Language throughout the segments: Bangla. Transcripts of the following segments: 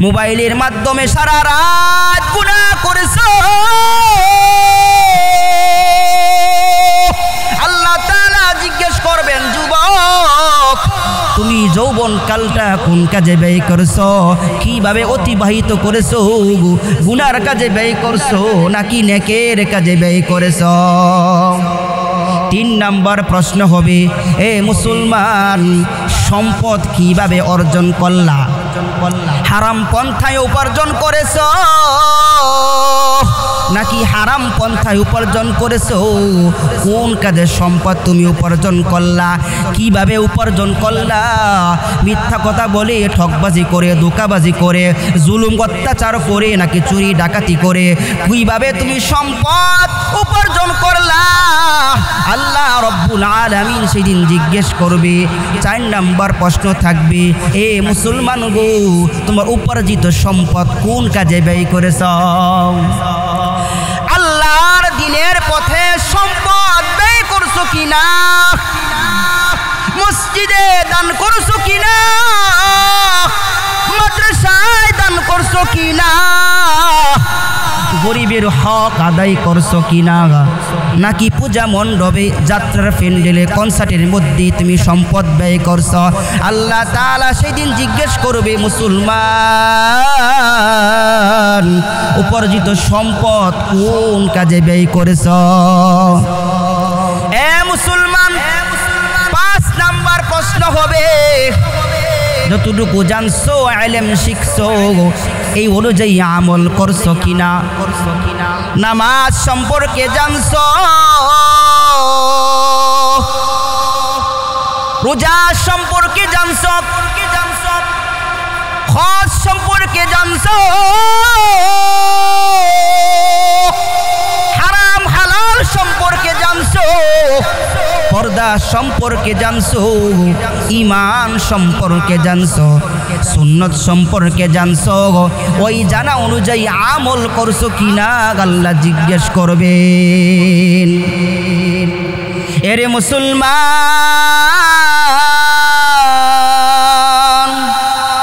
মোবাইলের মাধ্যমে সারা রাত গুনাহ করেছো, আল্লাহ তাআলা জিজ্ঞেস করবেন, যুবক তুমি যৌবন কালটা কোন কাজে ব্যয় করছো, কিভাবে অতিবাহিত করেছো, গুনার কাজে ব্যয় করছো নাকি নেকের কাজে ব্যয় করেছো। 3 নম্বর প্রশ্ন হবে, এ মুসলমান সম্পদ কিভাবে অর্জন করলা, হারাম পন্থায় উপার্জন করেছো নাকি হারাম পন্থায় উপার্জন করেছো, কোন কাজে সম্পদ তুমি উপার্জন করলা, কিভাবে উপার্জন করলা, মিথ্যা কথা বলে, ঠকবাজি করে, ধোঁকাবাজি করে, জুলুম অত্যাচার করে নাকি চুরি ডাকাতি করে, কিভাবে তুমি সম্পদ উপার্জন করলা, আল্লাহ রব্বুল আলামিন সেদিন জিজ্ঞেস করবে। 4 নম্বর প্রশ্ন থাকবে, এ মুসলমান গো তোমার উপার্জিত সম্পদ কোন কাজে ব্যয় করেছ, আল্লাহর দ্বীনের পথে সম্পদ ব্যয় করছো কিনা, মসজিদে দান করছো কিনা, মাদ্রাসায় দান করছো কিনা, গরিবের হক আদায় করছো কিনা, নাকি পূজা মণ্ডপে, যাত্রার প্যান্ডেলে, কনসার্টের মধ্যে তুমি সম্পদ ব্যয় করছো। আল্লাহ তাআলা সেদিন জিজ্ঞেস করবে, মুসলমান উপার্জিত সম্পদ কোন কাজে ব্যয় করেছো। এ মুসলমান 5 নাম্বার প্রশ্ন হবে, যতটুকু জানছো ইলম শিখছো এই অনুযায়ী আমল করছো কিনা, নামাজ সম্পর্কে জানছো, রোজা সম্পর্কে জানছো, হজ সম্পর্কে জানছো, হারাম হালাল সম্পর্কে জানছো, পর্দা সম্পর্কে জানছো, ঈমান সম্পর্কে জানছো, সুন্নত সম্পর্কে জানছো, ওই জানা অনুযায়ী আমল করছো কিনা আল্লাহ জিজ্ঞেস করবেন। এরে মুসলমান,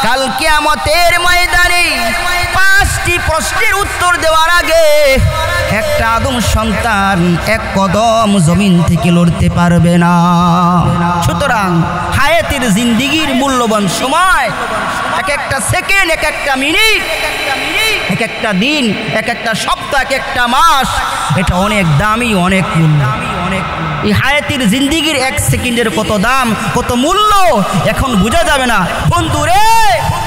কাল কিয়ামতের ময়দানে 5টি প্রশ্নের উত্তর দেওয়ার আগে একটা আদম সন্তান 1 কদম জমিন থেকে লড়তে পারবে না। সুতরাং হায়াতের জিন্দেগির মূল্যবান সময়, এক একটা সেকেন্ড, এক একটা মিনিট, এক একটা দিন, এক একটা সপ্তাহ, এক একটা মাস, এটা অনেক দামি, অনেক মূল্য। এই হায়াতের জিন্দেগির 1 সেকেন্ডের কত দাম, কত মূল্য এখন বোঝা যাবে না। বন্ধুরে,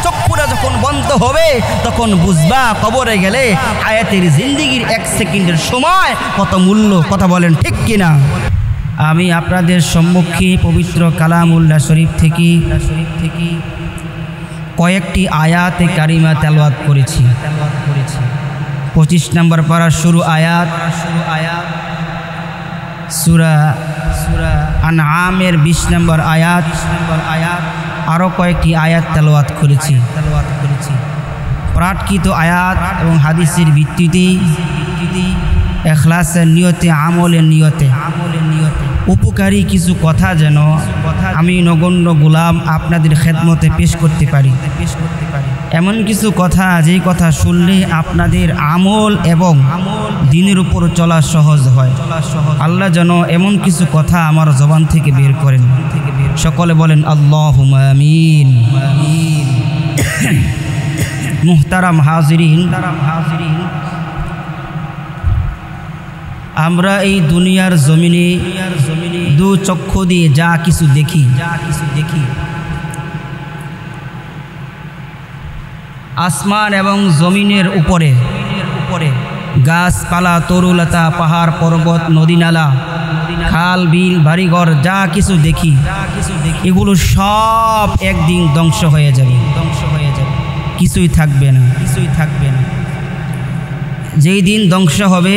চক্ষুরা যখন বন্ধ হবে তখন বুঝবা কবরে গেলে হায়াতের জিন্দেগির 1 সেকেন্ডের সময় কত মূল্য। কথা বলেন ঠিক কিনা? আমি আপনাদের সম্মুখে পবিত্র কালামুল্লাহ শরীফ থেকে কয়েকটি আয়াতে কারিমা তেলাওয়াত করেছি। 25 নম্বর পারা শুরু আয়াত, সূরা আনআমের 20 নম্বর আয়াত, আরও কয়েকটি আয়াত তেলাওয়াত করেছি। পাঠকৃত আয়াত এবং হাদিসের ভিত্তিতে, ইখলাসের নিয়তে, আমলের নিয়তে উপকারী কিছু কথা যেন আমি নগণ্য গোলাম আপনাদের খেদমতে পেশ করতে পারি। এমন কিছু কথা, যেই কথা শুনলে আপনাদের আমল এবং দ্বীনের উপর চলা সহজ হয়। আল্লাহ যেন এমন কিছু কথা আমার জবান থেকে বের করেন। সকলে বলেন আল্লাহুম্মা আমিন। মুহতারাম হাজিরিন, আমরা এই দুনিয়ার জমিনে দু চক্ষু দিয়ে যা কিছু দেখি, আসমান এবং জমিনের উপরে গাছপালা, তরুলতা, পাহাড় পর্বত, নদী নালা, খাল বিল, বাড়িঘর, যা কিছু দেখি এগুলো সব একদিন ধ্বংস হয়ে যাবে, কিছুই থাকবে না। যেই দিন ধ্বংস হবে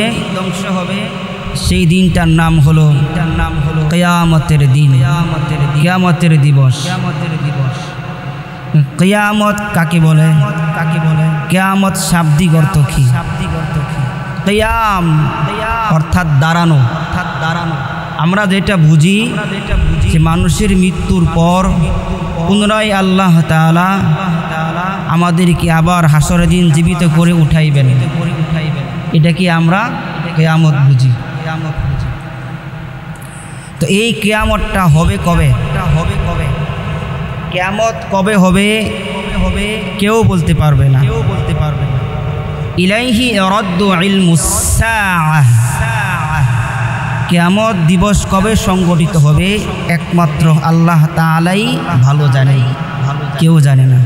সেই দিনটার নাম হলো কিয়ামতের দিন, কিয়ামতের দিবস। কিয়ামত কাকে বলে? কিয়ামত শাব্দিক অর্থ কি? কিয়াম অর্থাৎ দাঁড়ানো। আমরা যেটা বুঝি যে মানুষের মৃত্যুর পর পুনরায় আল্লাহ তাআলা আমাদেরকে আবার হাসরের দিন জীবিত করে উঠাইবেন। এটা কি আমরা কিয়ামত বুঝি? তো এই কিয়ামতটা হবে কবে? কিয়ামত কবে হবে কেউ বলতে পারবে না। ইলাইহি ইরাদ্দু ইলমুস সাআহ। কিয়ামত দিবস কবে সংগঠিত হবে একমাত্র আল্লাহ তাআলাই ভালো জানে, কেউ জানে না।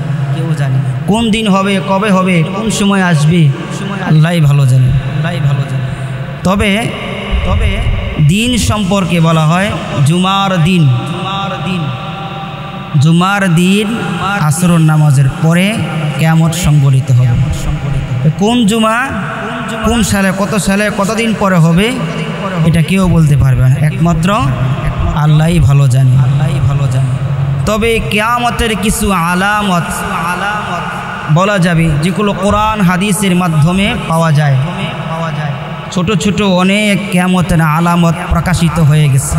কোন দিন হবে, কবে হবে, কোন সময় আসবে আল্লাহই ভালো জানে। তবে দিন সম্পর্কে বলা হয় জুমার দিন। জুমার দিন আসরের নামাজের পরে কিয়ামত সংগঠিত হবে। কোন জুমা, কোন সালে, কত সালে, কতদিন পরে হবে এটা কেউ বলতে পারবে না, একমাত্র আল্লাহই ভালো জানে। তবে কিয়ামতের কিছু আলামত বলা যাবে যেগুলো কোরআন হাদিসের মাধ্যমে পাওয়া যায়। ছোট ছোট অনেক কিয়ামতের আলামত প্রকাশিত হয়ে গেছে।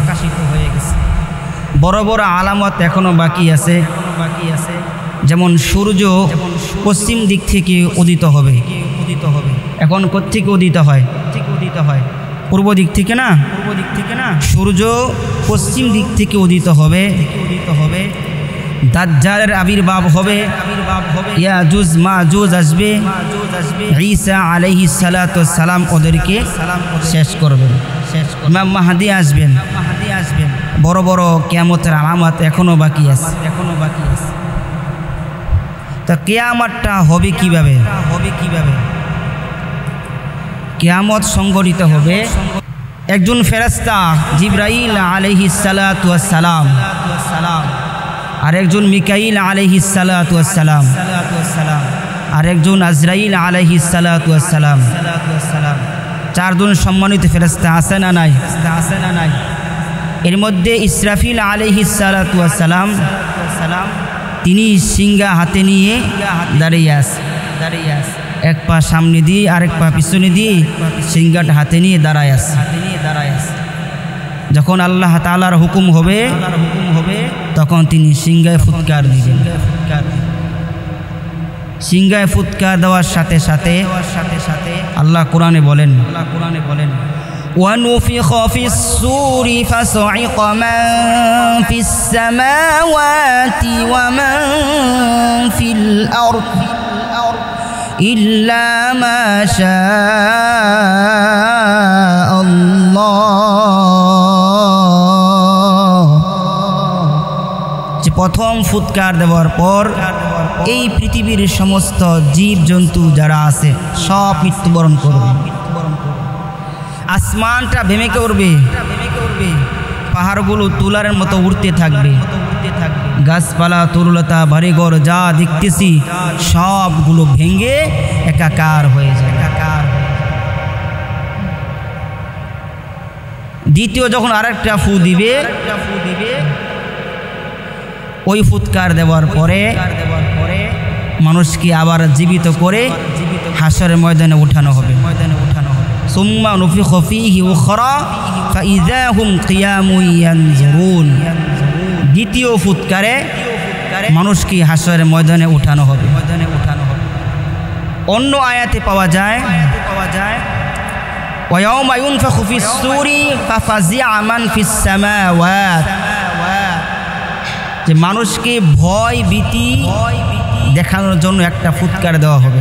বড় বড় আলামত এখনো বাকি আছে। যেমন সূর্য পশ্চিম দিক থেকে উদিত হবে। এখন কোত্থেকে উদিত হয়? পূর্ব দিক থেকে না, সূর্য পশ্চিম দিক থেকে উদিত হবে। দাজ্জালের আবির্ভাব হবে। ইয়াজুজ মাজুজ আসবে। ঈসা আলাইহিস সালাতু ওয়াস সালাম ওদেরকে শেষ করবেন। ইমাম মাহদী আসবেন। বড় বড় কিয়ামতের আলামত এখনো বাকি আছে। তো কিয়ামতটা হবে কিভাবে? কিয়ামত সংগঠিত হবে একজন ফেরেশতা জিবরাইল আলাইহিস সালাতু ওয়াস সালাম, আর একজন মিকাইল আলাইহিস সালাতু ওয়াস সালাম, আর একজন আজরাইল আলাইহিস সালাতু ওয়াস সালাম। চারজন সম্মানিত ফেরেশতা আছে না নাই? এর মধ্যে ইসরাফিল আলাইহিস সালাতু ওয়াস সালাম তিনি সিংহা হাতে নিয়ে দাঁড়িয়ে আছে। এক পা সামনে দিয়ে আরেক পা পিছনে দিয়ে সিংহাটা হাতে নিয়ে দাঁড়ায় আছে। যখন আল্লাহ তাআলার হুকুম হবে তখন তিনি সিংহায় ফুৎকার দিবেন। সিংহায় ফুৎকার দেওয়ার সাথে সাথে আল্লাহ কোরআনে বলেন, وَنُفِخَ فِي الصُّورِ فَصَعِقَ مَن فِي السَّمَاوَاتِ وَمَن فِي الْأَرْضِ إِلَّا مَا شَاءَ اللَّهُ। যে প্রথম ফুৎকার দেওয়ার পর এই পৃথিবীর সমস্ত জীবজন্তু যারা আছে সব মৃত্যুবরণ করবে। আসমানটা ভেঙে উঠবে, পাহাড়গুলো তুলারের মতো উড়তে থাকবে, গাছপালা তরুলতা বাড়িঘর যা দেখতেছি সবগুলো ভেঙে একাকার হয়ে যায়। দ্বিতীয় যখন আরেকটা ফু দিবে, ওই ফুৎকার দেওয়ার পরে মানুষকে আবার জীবিত করে হাসরের ময়দানে উঠানো হবে। সুম্মা নুফিখ ফীহি উখরা ফাইযা হুম কিয়ামুন ইয়ানজুরুন। দ্বিতীয় ফুৎকারে মানুষকে হাসরের ময়দানে উঠানো হবে। অন্য আয়াতে পাওয়া যায় ওয়া ইয়াউমা ইউনফাখু ফিস সূরি ফাফাজিআ মান ফিস সামাওয়াত। যে মানুষকে ভয় ভীতি দেখানোর জন্য একটা ফুৎকার দেওয়া হবে।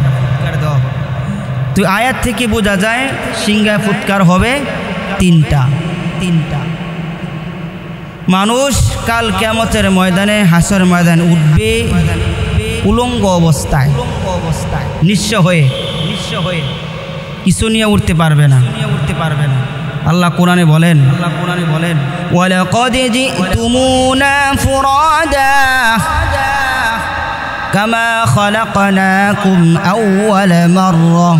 তো আয়াত থেকে বোঝা যায় সিংহায় ফুৎকার হবে তিনটা। মানুষ কাল কিয়ামতের ময়দানে হাসর ময়দানে উঠবে উলঙ্গ অবস্থায়, নিঃস্ব হয়ে, কিছু নিয়ে উঠতে পারবে না। আল্লাহ কোরআনে বলেন, ওয়ালাকাদ জিতুমুনা ফুরাদা কামা খালাকনাকুম আউওয়ালা মাররা।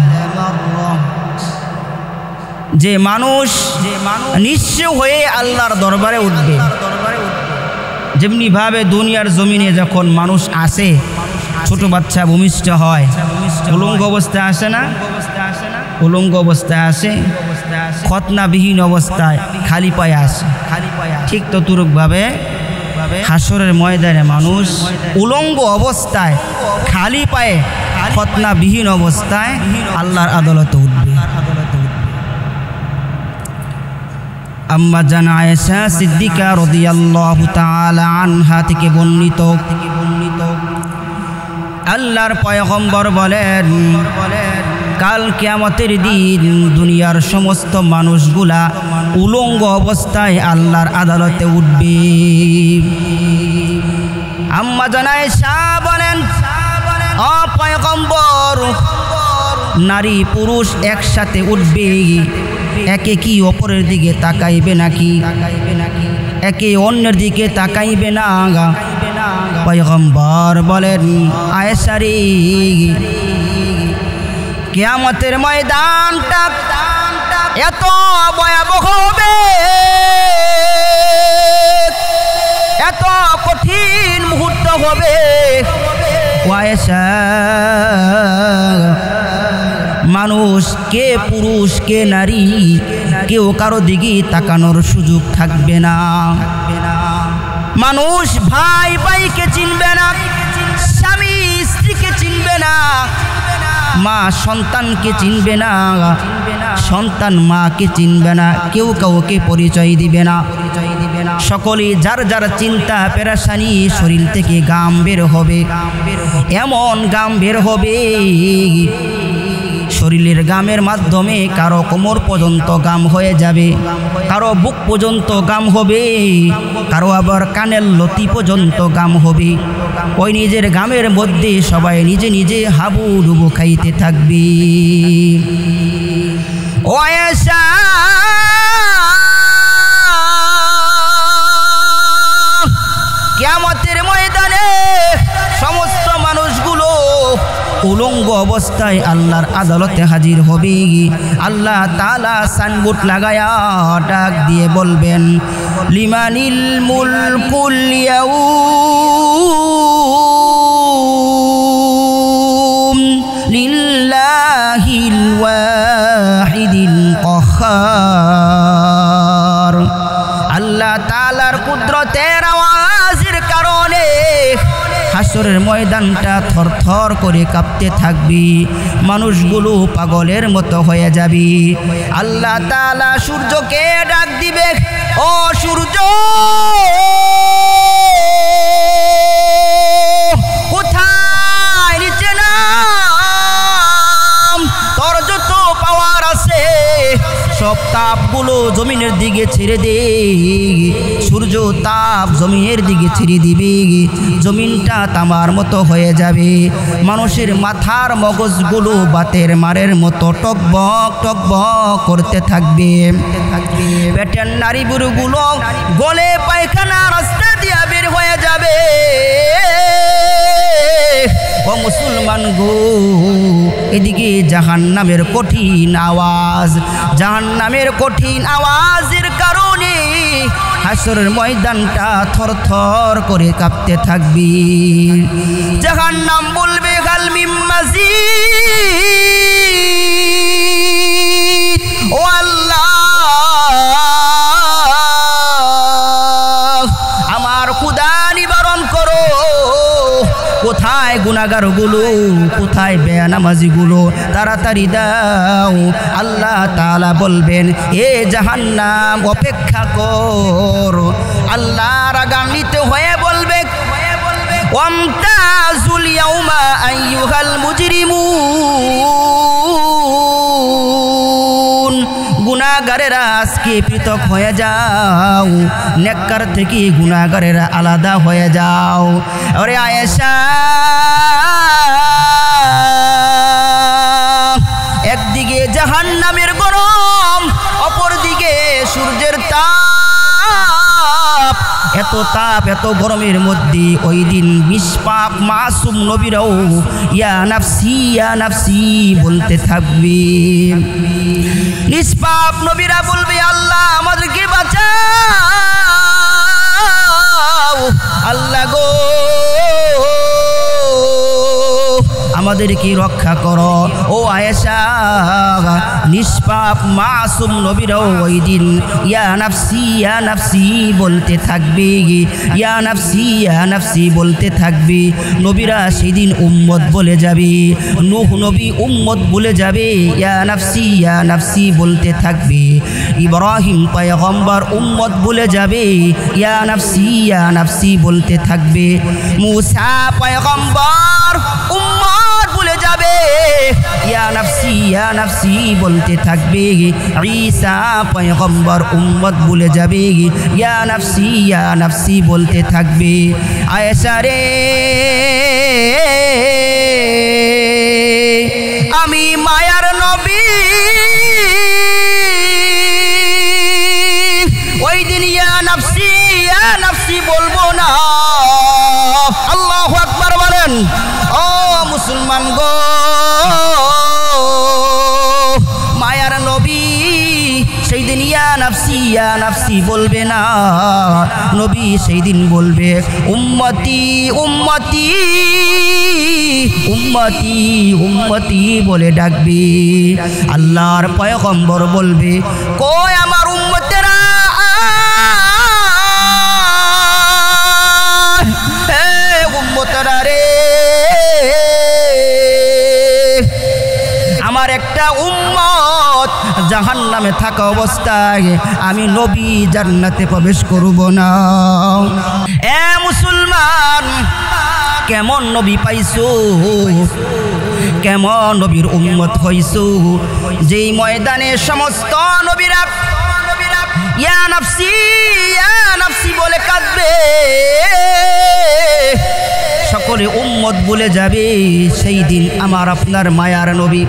যে মানুষ নিঃস্ব হয়ে আল্লাহর দরবারে উঠবে, যেমনি ভাবে দুনিয়ার জমিনে যখন মানুষ আসে, ছোট বাচ্চা ভূমিষ্ঠ হয় উলঙ্গ অবস্থায় আসে না? উলঙ্গ অবস্থায় আসে, খতনাবিহীন অবস্থায় খালি পায়ে আসে। ঠিক ততরূপভাবে হাসরের ময়দানে মানুষ উলঙ্গ অবস্থায় খালি পায়ে খতনাবিহীন অবস্থায় আল্লাহর আদালতে উঠবে। আম্মা জান আয়েশা সিদ্দিকা রাদিয়াল্লাহু তাআলা আনহা থেকে বর্ণিত, আল্লাহর পয়গম্বর বলেন, কাল কিয়ামতের দিন দুনিয়ার সমস্ত মানুষগুলা উলঙ্গ অবস্থায় আল্লাহর আদালতে উঠবে। আম্মা জান আয়েশা বলেন, ও পয়গম্বর, নারী পুরুষ একসাথে উঠবে, একে কি অপরের দিকে তাকাইবে নাকি? একে অন্যের দিকে তাকাইবে না। পয়গম্বর বলেন, আয়েশা রে, কিয়ামতের ময়দানটা এত ভয়াবহ হবে, এত কঠিন মুহূর্ত হবে, আয়েশা মানুষ কে পুরুষ কে নারী কেউ কারো দিকে তাকানোর সুযোগ থাকবে না। মানুষ ভাই ভাইকে চিনবে না, স্বামী স্ত্রীকে চিনবে না, মা সন্তানকে চিনবে না, সন্তান মাকে চিনবে না, কেউ কাউকে পরিচয় দিবে না। সকলেই যার যার চিন্তা পেরেশানি, শরীর থেকে গাম বের হবে, এমন গাম বের হবে শরীরের গামের মাধ্যমে কারো কোমর পর্যন্ত গাম হয়ে যাবে, কারো বুক পর্যন্ত গাম হবে, কারো আবার কানের লতি পর্যন্ত গাম হবে। ওই নিজের গামের মধ্যে সবাই নিজে নিজে হাবুডুবু খাইতে থাকবে। ও আয়েশা, কিয়ামতের ময়দানে সমস্ত মানুষগুলো উলঙ্গ অবস্থায় আল্লাহর আদালতে হাজির হবে। আল্লাহ তাআলা সাইনবোর্ড লাগায়া ডাক দিয়ে বলবেন, লিমানিল মুলকুল ইয়াউম লিল্লাহিল ওয়াহিদিল কাহ্হার। আল্লাহ তাআলার কুদরতের আওয়াজের কারণে হাসরের ময়দানটা থরথর করে কাঁপতে থাকবে, মানুষগুলো পাগলের মতো হয়ে যাবে। আল্লাহ তাআলা সূর্যকে ডাক দিবে, ও সূর্য, কোথায় নিচে নাম, তোর যত পাওয়ার আছে সব তাপগুলো জমিনের দিকে ছেড়ে দে। সূর্য তাপ জমিনের দিকে ছেড়ে দিবে, জমিনটা তামার মতো হয়ে যাবে। মানুষের মাথার মগজগুলো বাতের মারের মতো টকবক টকবক করতে থাকবে। পেটের নারী বুড়োগুলো গলে পায়খানা রাস্তা দিয়া বের হয়ে যাবে। ও মুসলমান গো, এদিকে জাহান্নামের কঠিন আওয়াজ, জাহান্নামের কঠিন আওয়াজের কারণে হাসরের ময়দানটা থরথর করে কাঁপতে থাকবে। জাহান্নাম বলবে, হাল মিন মাজিদ, ও আল্লাহ আমার ক্ষুধা নিবারণ করো। কোথায় গুনাহগারগুলো, কোথায় বেনামাজিগুলো, তাড়াতাড়ি দাও। আল্লাহ তাআলা বলবেন, এ জাহান্নাম অপেক্ষা কর। আল্লাহ রাগান্বিত হয়ে বলবে, ওয়ামতাজুল ইয়াউমা আইয়ুহাল মুজরিমুন। গুনাহগারেরা আজকে পৃথক হয়ে যাও, নেককার থেকে গুনাহগারেরা আলাদা হয়ে যাও। আরে আয়েশা, একদিকে জাহান্নামের গরম, অপরদিকে সূর্যের তাপ। এত তাপ এত গরমের মধ্যে ওই দিন নিষ্পাপ মাসুম নবীরাও ইয়া নাফসি বলতে থাকবে। নিষ্পাপ নবীরা বলবে, আল্লাহ আমাদেরকে বাঁচাও, আল্লাহ গো আমাদেরকে রক্ষা করো। ও আয়েশা, নিষ্পাপ মাসুম নবীরাও ওই দিন ইয়া নাফসি বলতে থাকবে, ইয়া নাফসি বলতে থাকবে। নবীরা সেদিন উম্মত বলে যাবে, নূহ নবী উম্মত বলে যাবে, ইয়া নাফসি বলতে থাকবে। ইব্রাহিম পয়গম্বর উম্মত বলে যাবে, ইয়া নাফসি বলতে থাকবে। মুসা পয়গম্বর উম্মত বলে যাবে, ইয়া নাফসি বলতে থাকবে। ঈসা পয়গম্বর উম্মত বলে যাবে, ইয়া নাফসি বলতে থাকবে। আয়েশা রে, আমি মায়ার নবী ওই দিন ইয়া নাফসি বলবো না। আল্লাহু আকবার বলেন। ও মুসলমান গো, মায়ার নবী সেই দিন ইয়া নাফসি বলবে না। নবী সেই দিন বলবে উম্মতি উম্মতি উম্মতি উম্মতি বলে ডাকবে। আল্লাহর পয়গম্বর বলবে, কই আমার উম্মতেরা, উম্মতেরা রে, আমার একটা উম্মত জাহান্নামে থাকা অবস্থায় আমি নবী জান্নাতে প্রবেশ করব না। এ মুসলমান, কেমন নবী পাইছো, কেমন নবীর উম্মত হইছো, যেই ময়দানে সমস্ত নবীরা ইয়া নাফসি বলে কাঁদবে, সকলে উম্মত বলে যাবে। সেই দিন আমার আপনার মায়ার নবী,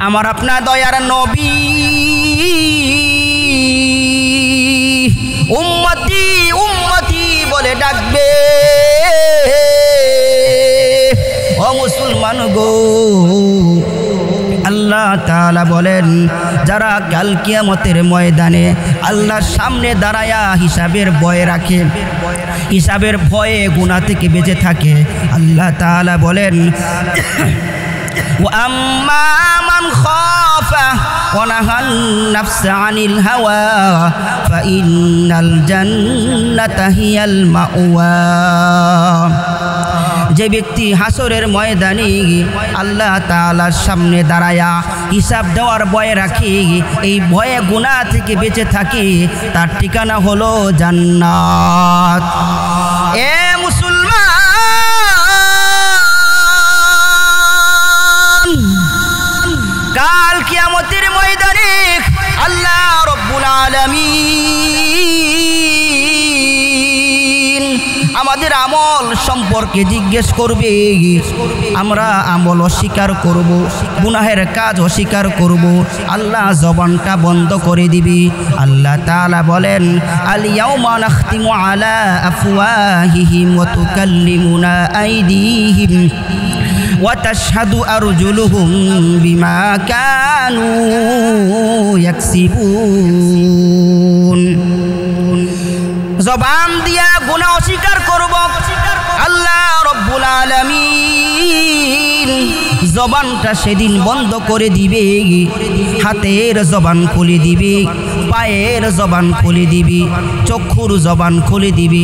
আমার আপনার দয়ার নবী উম্মতি উম্মতি বলে ডাকবে। ও মুসলমান গো, আল্লাহ তাআলা বলেন, যারা কাল কিয়ামতের ময়দানে আল্লাহর সামনে দাঁড়ায়া হিসাবের ভয় রাখে, হিসাবের ভয়ে গুনাহ থেকে বেঁচে থাকে, আল্লাহ তাআলা বলেন, وأما من خاف ونهى النفس عن الهوى فإن الجنة هي المأوى। যে ব্যক্তি হাসরের ময়দানে আল্লাহ তাআলার সামনে দাঁড়ায়া হিসাব দেওয়ার ভয় রাখে, এই ভয়ে গুনাহ থেকে বেঁচে থাকে, তার ঠিকানা হলো জান্নাত। এ মুসলমান, কাল কিয়ামতের ময়দানে আল্লাহ রব্বুল আলামিন আমাদের আমল সম্পর্কে জিজ্ঞেস করবে। আমরা আমল অস্বীকার করব, গুনাহের কাজ অস্বীকার করব, আল্লাহ জবানটা বন্ধ করে দিবে। আল্লাহ তাআলা বলেন, আল ইয়াউমা নাখতিমু আলা আফওয়াহিহিম ওয়া তুকাল্লিমুনা আইদিহিম ওয়া তাশহাদু আরজুলুহুম বিমা কানু ইয়াকসিবুন। জবান দিয়া গুনাহ অস্বীকার করব, আল্লাহ রব্বুল আলামিন জবানটা সেদিন বন্ধ করে দিবে। হাতের জবান খুলে দিবে, পায়ের জবান খুলে দিবে, চক্ষুর জবান খুলে দিবে।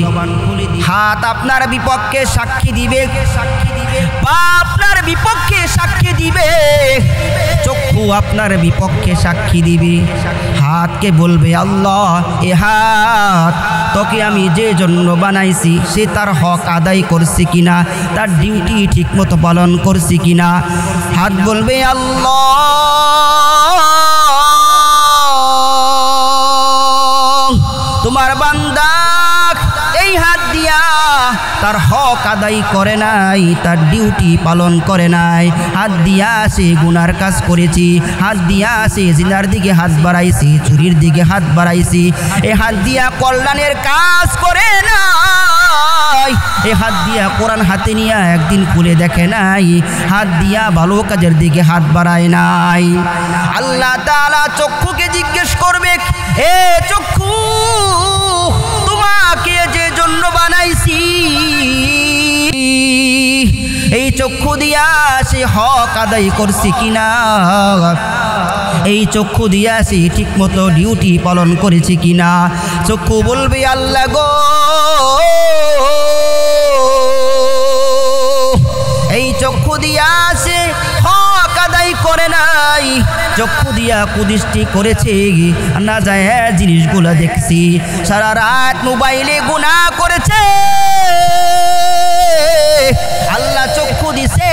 হাত আপনার বিপক্ষে সাক্ষী দিবে, পা আপনার বিপক্ষে সাক্ষী দিবে, চক্ষু আপনার বিপক্ষে সাক্ষী দিবে। হাতকে বলবে, আল্লাহ এ হাত তোকে আমি যে জন্য বানাইছি সে তার হক আদায় করছে কিনা, তার ডিউটি ঠিকমতো পালন করছে কিনা। হাত বলবে, আল্লাহ তোমার বান্দা এই হাত দিয়া তার হক আদায় করে নাই, তার ডিউটি পালন করে নাই। হাত দিয়া সে গুনার কাজ করেছি, হাত দিয়া সে জিনার দিকে হাত বাড়াইছি, চুরির দিকে হাত বাড়াইছি। এ হাত দিয়া কল্যাণের কাজ করে নাই, এ হাত দিয়া কোরআন হাতে নিয়ে একদিন খুলে দেখে নাই, হাত দিয়া ভালো কাজের দিকে হাত বাড়ায় নাই। আল্লাহ তাআলা চক্ষুকে জিজ্ঞেস করবে, হে চক্ষু তোমাকে যে জন্য বানাইছি এই চক্ষু দিয়া সে হক আদায় করছে কিনা, এই চক্ষু দিয়া সে ঠিক মতো ডিউটি পালন করেছে কিনা। চক্ষু বলবে আল্লাহ গো, এই চক্ষু দিয়া সে হক আদায় করে নাই, চক্ষু দিয়া কুদৃষ্টি করেছে, না যায় জিনিসগুলো দেখছি, সারা রাত মোবাইলে গুনাহ করেছে। আল্লাহ চক্ষু দিছে,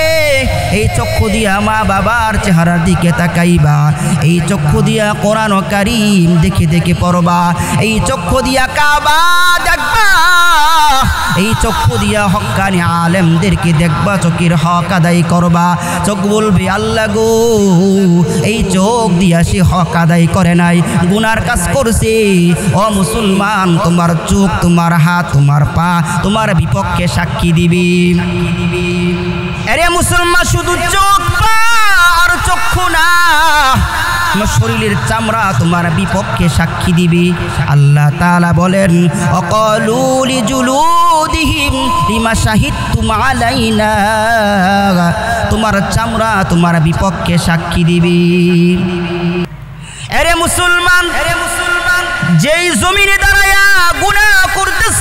এই চক্ষু দিয়া মা বাবার চেহারার দিকে তাকাইবা, এই চক্ষু দিয়া কোরআন কারীম দেখে দেখে পড়বা, এই চক্ষু দিয়া কাবা দেখবা, এই চক্ষু দিয়া হক্কানি আলেমদেরকে দেখবা, চোখের হক আদায় করবা। চোখ বলবে আল্লাহ গো, এই চোখ দিয়া সে হক আদায় করে নাই, গুনার কাজ করছে। ও মুসলমান, তোমার চোখ, তোমার হাত, তোমার পা তোমার বিপক্ষে সাক্ষী দিবি। আরে মুসলমান, শুধু চোখ পা আর চক্ষু না, তোমার শরীরের চামড়া তোমার বিপক্ষে সাক্ষী দিবি। আল্লাহ তাআলা বলেন, অকালু লিজুলুদিহিম লিমা শাহিদতুম আলাইনা, তোমার চামড়া তোমার বিপক্ষে সাক্ষী দিবি। আরে মুসলমান, যেই জমিনে দাঁড়ায়া গুনাহ করতেছ,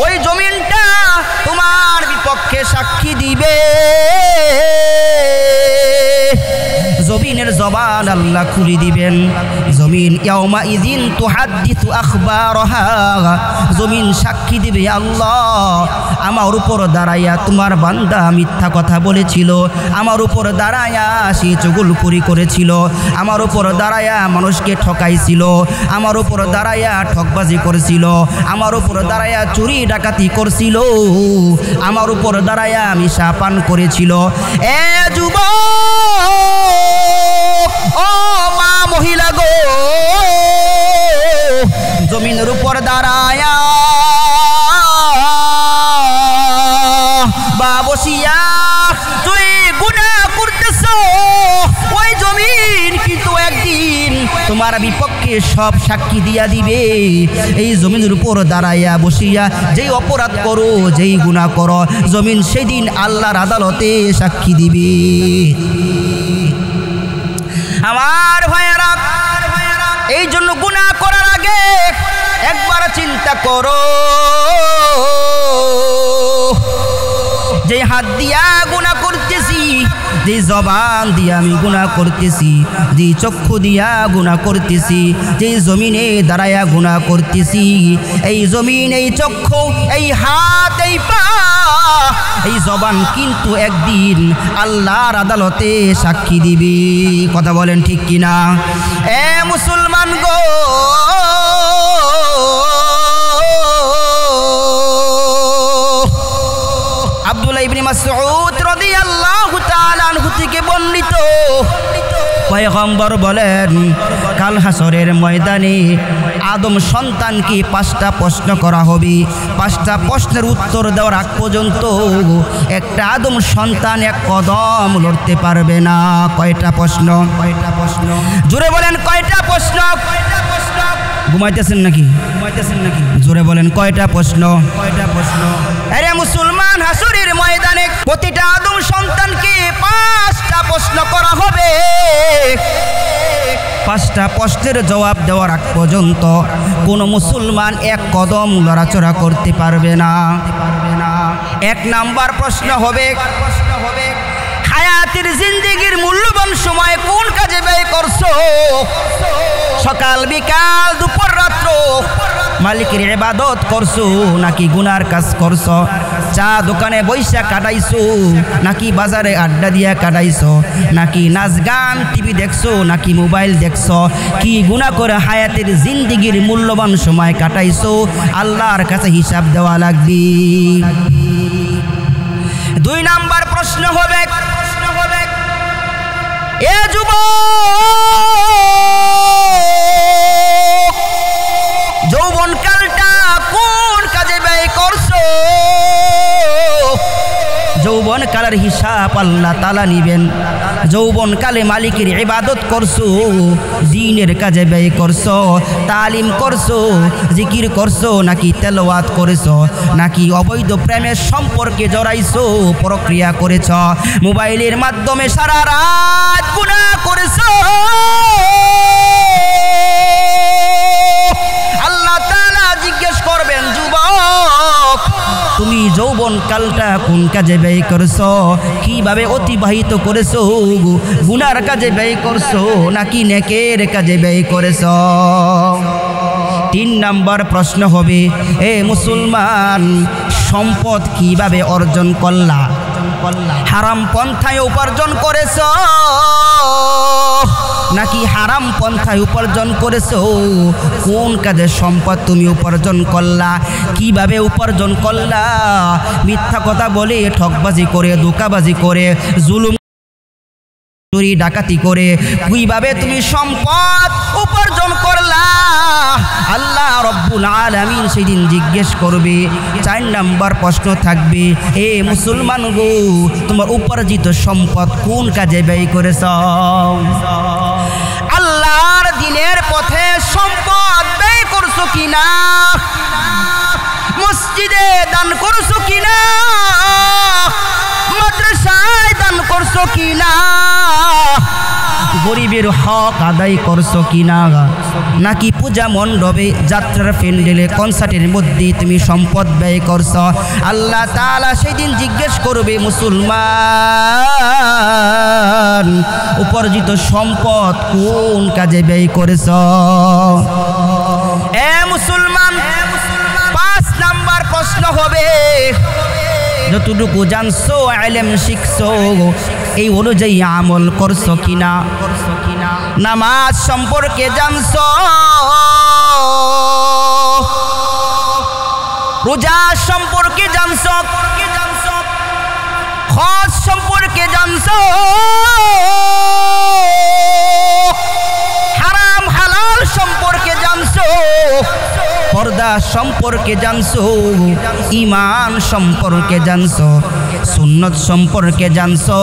ওই জমিনটা তোমার বিপক্ষে সাক্ষী দিবে। জমিনের জবান আল্লাহ খুলে দিবেন। জমিন ইয়াউমা ইযিন তুহাদ্দিসু আখবারহা, জমিন সাক্ষী দিবে আল্লাহ আমার উপর দাঁড়াইয়া তোমার বান্দা মিথ্যা কথা বলেছিল, আমার উপর দাঁড়াইয়া সে চুগলখড়ি করেছিল, আমার উপর দাঁড়াইয়া মানুষকে ঠকাইছিল, আমার উপর দাঁড়াইয়া ঠকবাজি করেছিল, আমার উপর দাঁড়াইয়া চুরি ডাকাতি করছিল, আমার উপর দাঁড়াইয়া মিশা পান করেছিল। এ যুবক, ও মা মহিলা গো, জমিনের উপর দাঁড়ায়া বা বসিয়া তুই গুনাহ করতেছ, ওই জমিন কিন্তু একদিন তোমার বিপক্ষে সব সাক্ষী দিয়া দিবে। এই জমিনের উপর দাঁড়াইয়া বসিয়া যেই অপরাধ করো, যেই গুনাহ করো, জমিন সেদিন আল্লাহর আদালতে সাক্ষী দিবে। আমার ভাইয়েরা, এই জন্য গুনাহ করার আগে একবার চিন্তা করো, যে হাত দিয়া গুনাহ করতেছি, যে জবান দিয়া আমি গুনাহ করতেছি, যে চক্ষু দিয়া গুনাহ করতেছি, যে জমিনে দাঁড়ায়া গুনাহ করতেছি, এই জমিন, এই চক্ষু, এই হাত, এই পা, এই জবান কিন্তু একদিন আল্লাহর আদালতে সাক্ষী দিবে। কথা বলেন ঠিক কিনা? এ মুসলমান গো, আব্দুল্লাহ ইবনে মাসউদ রাদিয়াল্লাহু তাআলা আনহু থেকে বর্ণিত, পয়গম্বর বলেন, কাল হাসরের ময়দানে আদম সন্তানকে 5টা প্রশ্ন করা হবে। 5টা প্রশ্নের উত্তর দেওয়ার আগ পর্যন্ত একটা আদম সন্তান এক কদম লড়তে পারবে না। কয়টা প্রশ্ন? জোরে বলেন, কয়টা প্রশ্ন? ঘুমাইতেছেন নাকি? জোরে বলেন, কয়টা প্রশ্ন? আরে মুসলমান, হাসরের ময়দানে প্রতিটা আদম সন্তানকে 5টা প্রশ্ন করা হবে। 5টা প্রশ্নের জবাব দেওয়ার আগ পর্যন্ত কোনো মুসলমান এক কদম লড়াচড়া করতে পারবে না। 1 নাম্বার প্রশ্ন হবে, হায়াতের জিন্দেগির মূল্যবান সময় কোন কাজে ব্যয় করছো? সকাল বিকাল দুপুর রাত্র মালিকের ইবাদত করছো নাকি গুনার কাজ করছো? চা দোকানে বৈশা কাটাইছো নাকি বাজারে আড্ডা দিয়া কাটাইছো? নাকি নাচ গান টিভি দেখছো নাকি মোবাইল দেখছো? কি গুনাহ করে হায়াতের জিন্দেগির মূল্যবান সময় কাটাইছো? আল্লাহর কাছে হিসাব দেওয়া লাগবে। 2 নাম্বার প্রশ্ন হবে, এ যুবক, যৌবনকালটা কোন কাজে ব্যয় করছো? যৌবন কালের হিসাব আল্লাহ তাআলা নিবেন। যৌবন কালে মালিকের ইবাদত করছো, দ্বীনের কাজে ব্যয় করছো, তালিম করছো, জিকির করছো, নাকি তেলাওয়াত করেছো, নাকি অবৈধ প্রেমের সম্পর্কে জড়াইছো, প্রক্রিয়া করেছো, মোবাইলের মাধ্যমে সারা রাত গুনাহ করেছো। আল্লাহ তাআলা জিজ্ঞেস করবেন, যুবক তুমি যৌবন কালটা কোন কাজে ব্যয় করছো, কিভাবে অতিবাহিত করেছো, গুনার কাজে ব্যয় করছো নাকি নেকের কাজে ব্যয় করেছো? 3 নম্বর প্রশ্ন হবে, এ মুসলমান, সম্পদ কিভাবে অর্জন করলা? হারাম পন্থায় উপার্জন করেছো নাকি হারাম পন্থায় উপার্জন করেছো? কোন কাজে সম্পদ তুমি উপার্জন করলা, কিভাবে উপার্জন করলা? মিথ্যা কথা বলে, ঠকবাজি করে, ধোঁকাবাজি করে, জুলুম চুরি ডাকাতি করে কিভাবে তুমি সম্পদ উপার্জন করলা? আল্লাহ রব্বুল আলামিন সেদিন জিজ্ঞেস করবে। 4 নম্বর প্রশ্ন থাকবে, এ মুসলমান গো, তোমার উপার্জিত সম্পদ কোন কাজে ব্যয় করেছ? আল্লাহর দ্বীনের পথে সম্পদ ব্যয় করছো কিনা? মসজিদে দান করছো কিনা? মাদ্রাসায় দান করছো কিনা? গরিবের হক আদায় করছো কিনা? নাকি পূজা মণ্ডপে, যাত্রার প্যান্ডেলে, কনসার্টের মধ্যে তুমি সম্পদ ব্যয় করছো? আল্লাহ তাআলা সেদিন জিজ্ঞেস করবে, মুসলমান, উপার্জিত সম্পদ কোন কাজে ব্যয় করেছ? এ মুসলমান, 5 নাম্বার প্রশ্ন হবে, যতটুকু জানছো, ইলম শিখছো, এই অনুযায়ী আমল করছো কিনা? নামাজ সম্পর্কে জানছো, রোজা সম্পর্কে জানছো, হজ সম্পর্কে জানছো, হারাম হালাল সম্পর্কে জানছো, পর্দা সম্পর্কে জানছো, ঈমান সম্পর্কে জানছো, সুন্নত সম্পর্কে জানছো,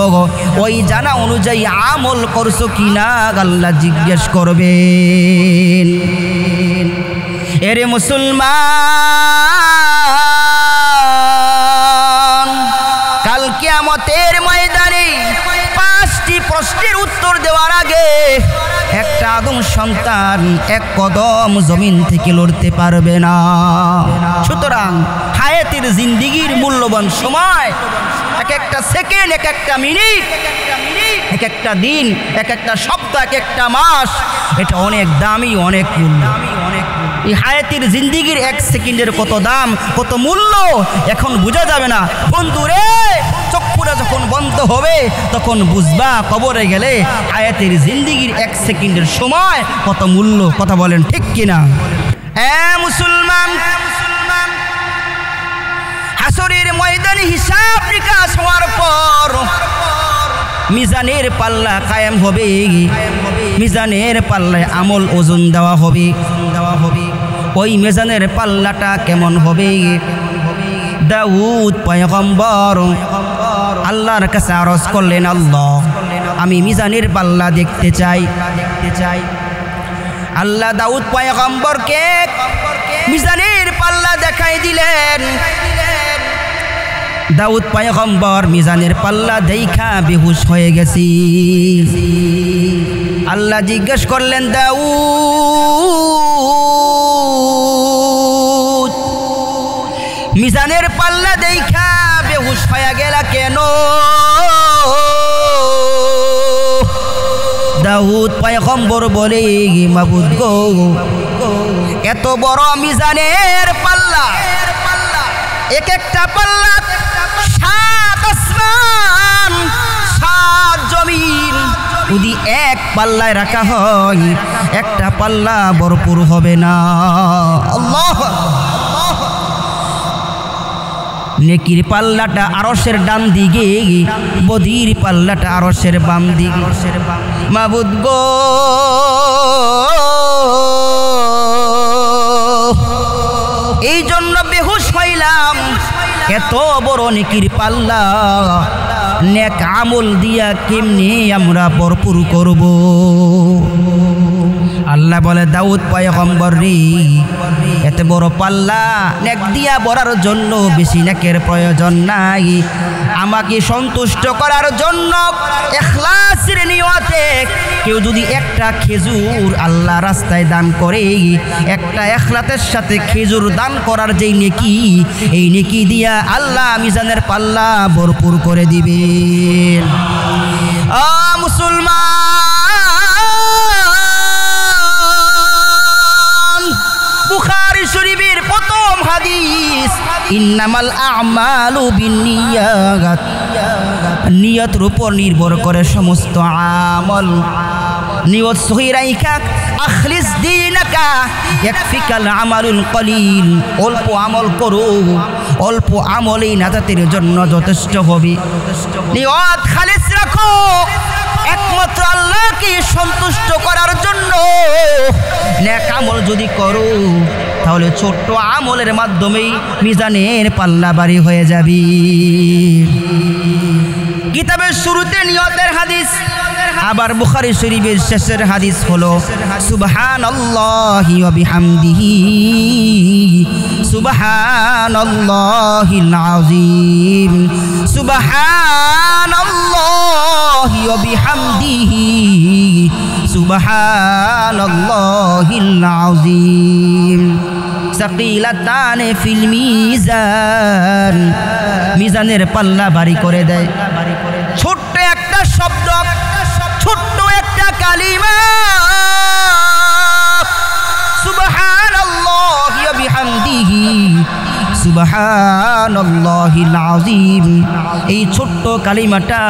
ওই জানা অনুযায়ী আমল করছো কিনা আল্লাহ জিজ্ঞেস করবেন। এরে মুসলমান, কাল কিয়ামতের ময়দানে 5টি প্রশ্নের উত্তর দেওয়ার আগে একটা আদম সন্তান এক কদম জমিন থেকে লড়তে পারবে না। সুতরাং হায়াতের জিন্দেগির মূল্যবান সময়, এক একটা সেকেন্ড, এক একটা মিনিট, এক একটা দিন, এক একটা সপ্তাহ, এক একটা মাস, এটা অনেক দামি, অনেক মূল্য। এই হায়াতের জিন্দেগির 1 সেকেন্ডের কত দাম, কত মূল্য এখন বোঝা যাবে না। বন্ধুরে, চক্ষুরা যখন বন্ধ হবে তখন বুঝবা কবরে গেলে হায়াতের জিন্দেগির 1 সেকেন্ডের সময় কত মূল্য। কথা বলেন ঠিক কিনা? মুসলমান, হাসরের ময়দানে হিসাব নিকাশ হওয়ার পর মিজানের পাল্লা কায়েম হবে। মিজানের পাল্লায় আমল ওজন দেওয়া হবে। ওই মিজানের পাল্লাটা কেমন হবে? দাউদ পয়গম্বর আল্লাহর কাছে আরজ করলেন, আল্লাহ, আমি মিজানের পাল্লা দেখতে চাই। আল্লাহ দাউদ পয়গম্বরকে মিজানের পাল্লা দেখাই দিলেন। দাউদ পয়গম্বর মিজানের পাল্লা দেখা বেহুশ হয়ে গেছি। আল্লাহ জিজ্ঞেস করলেন, দাউদ, মিজানের পাল্লা দেখা বেহুশ হয়ে গেলা কেন? দাউদ পয়গম্বর বলে, মাবুদ গো, এত বড় মিজানের পাল্লা, এক একটা পাল্লা 7 আসমান 7 জমিন, যদি এক পাল্লায় রাখা হয় একটা পাল্লা ভরপুর হবে না। আল্লাহ, নেকির পাল্লাটা আরশের ডান দিকে, বদির পাল্লাটা আরশের বাম দিকে। মাবুদ গো, এই জন্য বেহুশ হইলাম, এত বড় নেকির পাল্লা নেক আমল দিয়া কেমনে আমরা ভরপুর করব? আল্লাহ বলে, দাউদ পয়গম্বর রে, এত বড় পাল্লা নেক দিয়া ভরার জন্য বেশি নেকের প্রয়োজন নাই। আমাকে সন্তুষ্ট করার জন্য ইখলাসের নিয়তে কেউ যদি একটা খেজুর আল্লাহ রাস্তায় দান করে, একটা ইখলাসের সাথে খেজুর দান করার যেই নেকি, এই নেকি দিয়া আল্লাহ মিজানের পাল্লা ভরপুর করে দিবেন। মুসলমান, বুখারী শরীফের প্রথম হাদিস, ইন্নামাল আ'মালু বিন্নিয়াত, নিয়তের উপর নির্ভর করে সমস্ত আমল। নিয়ত সহি রাইখা আখলিস দীনাকা ইয়াকফিকাল আমালুল কলিল, অল্প আমল করো, অল্প আমলেই নাজাতের জন্য যথেষ্ট হবে। নিয়ত খালিস রাখো একমাত্র আল্লাহকে সন্তুষ্ট করার জন্য। নেক আমল যদি করো তাহলে ছোট্ট আমলের মাধ্যমেই মিজানের পাল্লা ভারী হয়ে যাবে। কিতাবের শুরুতে নিয়তের হাদিস, আবার বুখারী শরীফের শেষের হাদিস হলো সুবহানাল্লাহি ওয়া বিহামদিহি সুবহানাল্লাহিল আযীম, সুবহানাল্লাহি ওয়া বিহামদিহি সুবহানাল্লাহিল আযীম, সাকিলাতান ফিল মিজান, মিজানের পাল্লা ভারী করে দেয়। ছোট্ট একটা শব্দ, ছোট্ট একটা কালিমা, সুবহানাল্লাহি ওয়া বিহামদিহি সুবহানাল্লাহিল আযীম, এই ছোট্ট কালিমাটা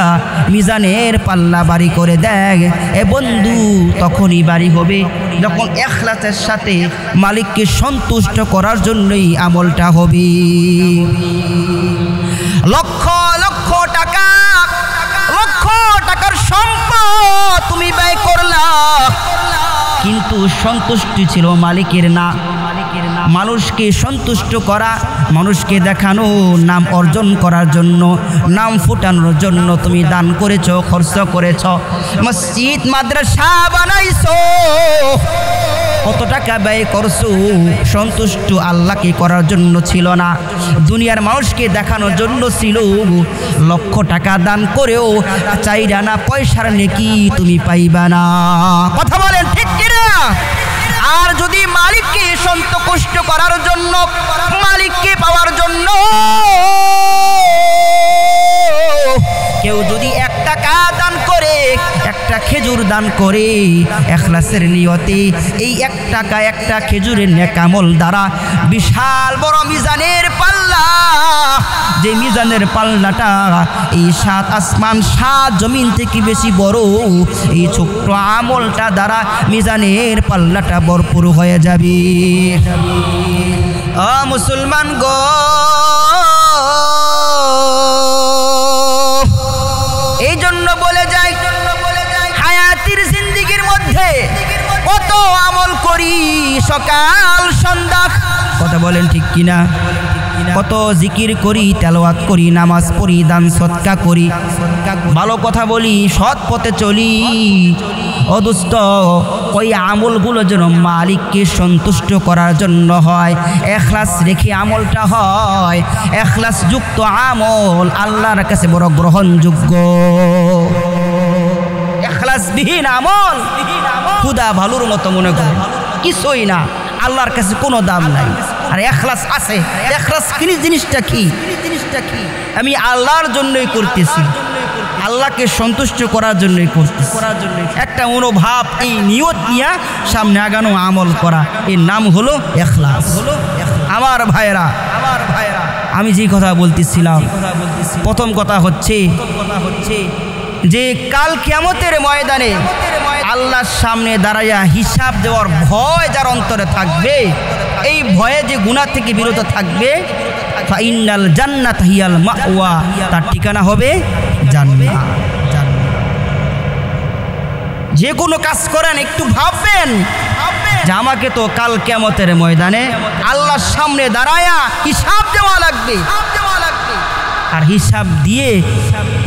মিজানের পাল্লা ভারী করে দেয়। এ বন্ধু তখনই ভারী হবে যখন ইখলাসের সাথে মালিককে সন্তুষ্ট করার জন্যই আমলটা হবে। লক্ষ লক্ষ টাকা, লক্ষ টাকার সম্পদ তুমি ব্যয় করলা, কিন্তু সন্তুষ্টি ছিল মালিকের না। মানুষকে সন্তুষ্ট করা, মানুষকে দেখানো, নাম অর্জন করার জন্য, নাম ফুটানোর জন্য তুমি দান করেছো, খরচ করেছো, মসজিদ মাদ্রাসা বানাইছো, কত টাকা ব্যয় করছো, সন্তুষ্ট আল্লাহকে করার জন্য ছিল না, দুনিয়ার মানুষকে দেখানোর জন্য ছিল। লক্ষ টাকা দান করেও চাইরা না পয়সার নেকি তুমি পাইবা না। কথা বলেন ঠিক কিনা? আর যদি মালিককে সন্তুষ্ট করার জন্য, মালিককে পাওয়ার জন্য কেউ যদি 1 টাকা দান করে, একটা খেজুর দান করে ইখলাসের নিয়তে, এই 1 টাকা একটা খেজুরের নেক আমল দ্বারা বিশাল বড় মিজানের পাল্লা, যে মিজানের পাল্লাটা এই 7 আসমান 7 জমিন থেকে বেশি বড়, এই ছোট্ট আমলটা দ্বারা মিজানের পাল্লাটা ভরপুর হয়ে যাবে। মুসলমান গো, এই জন্য বলে যাই, হায়াতের জিন্দেগির মধ্যে কত আমল করি সকাল সন্ধ্যা, কথা বলেন ঠিক কিনা? কত জিকির করি, তেলাওয়াত করি, নামাজ পড়ি, দান সদকা করি, ভালো কথা বলি, সৎ পথে চলি। ও দোস্ত, ওই আমলগুলো যেন মালিককে সন্তুষ্ট করার জন্য হয়, ইখলাস রেখে আমলটা হয়। ইখলাস যুক্ত আমল আল্লাহর কাছে বড় গ্রহণযোগ্য। ইখলাসবিহীন আমল খুদা ভালোর মতো মনে করে, কিছুই না, আল্লাহর কাছে কোনো দাম নাই। আর ইখলাস আছে, ইখলাস জিনিসটা কি? আমি আল্লাহর জন্যই করতেছি, আল্লাহকে সন্তুষ্ট করার জন্যই করতেছি, একটা মনোভাব, এই নিয়ত নিয়ে সামনে আগানো, আমল করা, এর নাম হলো ইখলাস। আমার ভাইরা, আমি যে কথা বলতেছিলাম, প্রথম কথা হচ্ছে যে কাল কিয়ামতের ময়দানে আল্লাহর সামনে দাঁড়াইয়া হিসাব দেওয়ার ভয় যার অন্তরে থাকবে, এই ভয়ে যে গুনাহ থেকে বিরত থাকবে, ফাইনাল জান্নাত হিয়াল মাওয়া, তার ঠিকানা হবে জান্নাত। যে কোনো কাজ করেন একটু ভাববেন যে আমাকে তো কাল কিয়ামতের ময়দানে আল্লাহর সামনে দাঁড়ায়া হিসাব দেওয়া লাগবে। আর হিসাব দিয়ে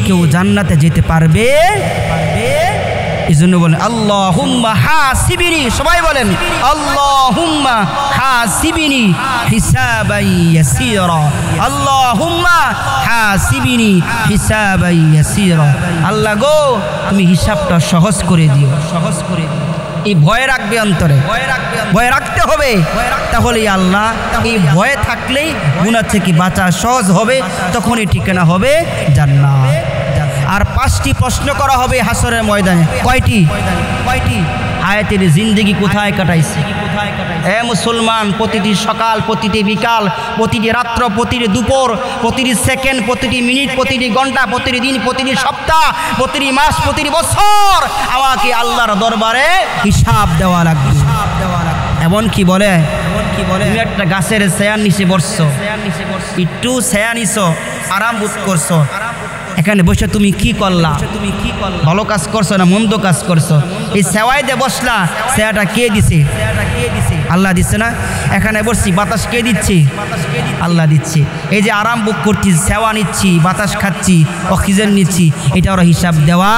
কেউ জান্নাতে যেতে পারবে। এই জন্য বলেন আল্লাহুম্মা হাসিবিনি, সবাই বলেন আল্লাহুম্মা হাসিবিনি হিসাবান ইয়াসীরা, আল্লাহুম্মা হাসিবিনি হিসাবান ইয়াসীরা। আল্লাহ গো তুমি হিসাবটা সহজ করে দিও, সহজ করে দিও। এই ভয় রাখবে অন্তরে, ভয় রাখতে হবে, তাহলেই আল্লাহ, এই ভয় থাকলেই গুনাহ থেকে বাঁচা সহজ হবে, তখনই ঠিকানা হবে জান্নাত। আর 5টি প্রশ্ন করা হবে হাসরের ময়দানে। কয়টি? হায়াতের জিন্দেগি কোথায় কাটাইছে? এ মুসলমান, প্রতিটি সকাল, প্রতিটি বিকাল, প্রতিটি রাত্র, প্রতিটি দুপুর, প্রতিটি সেকেন্ড, প্রতিটি মিনিট, প্রতিটি ঘন্টা, প্রতিটি দিন, প্রতিটি সপ্তাহ, প্রতিটি মাস, প্রতিটি বছর আমাকে আল্লাহর দরবারে হিসাব দেওয়া লাগবে। এমন কি বলে তুমি একটা গাছের ছায়ার নিচে বসছো, একটু ছায়া নিছো, আরাম বোধ করছো, এখানে বসে তুমি কি করলা? ভালো কাজ করছো না মন্দ কাজ করছো? এই সেওয়াই দিয়ে বসলা, সেয়াটা কে দিছে? আল্লাহ দিচ্ছে না? এখানে বসছি, বাতাস কে দিচ্ছে? আল্লাহ দিচ্ছে। এই যে আরাম বুক করছি, সেওয়া নিচ্ছি, বাতাস খাচ্ছি, অক্সিজেন নিচ্ছি, এটা ওরা হিসাব দেওয়া।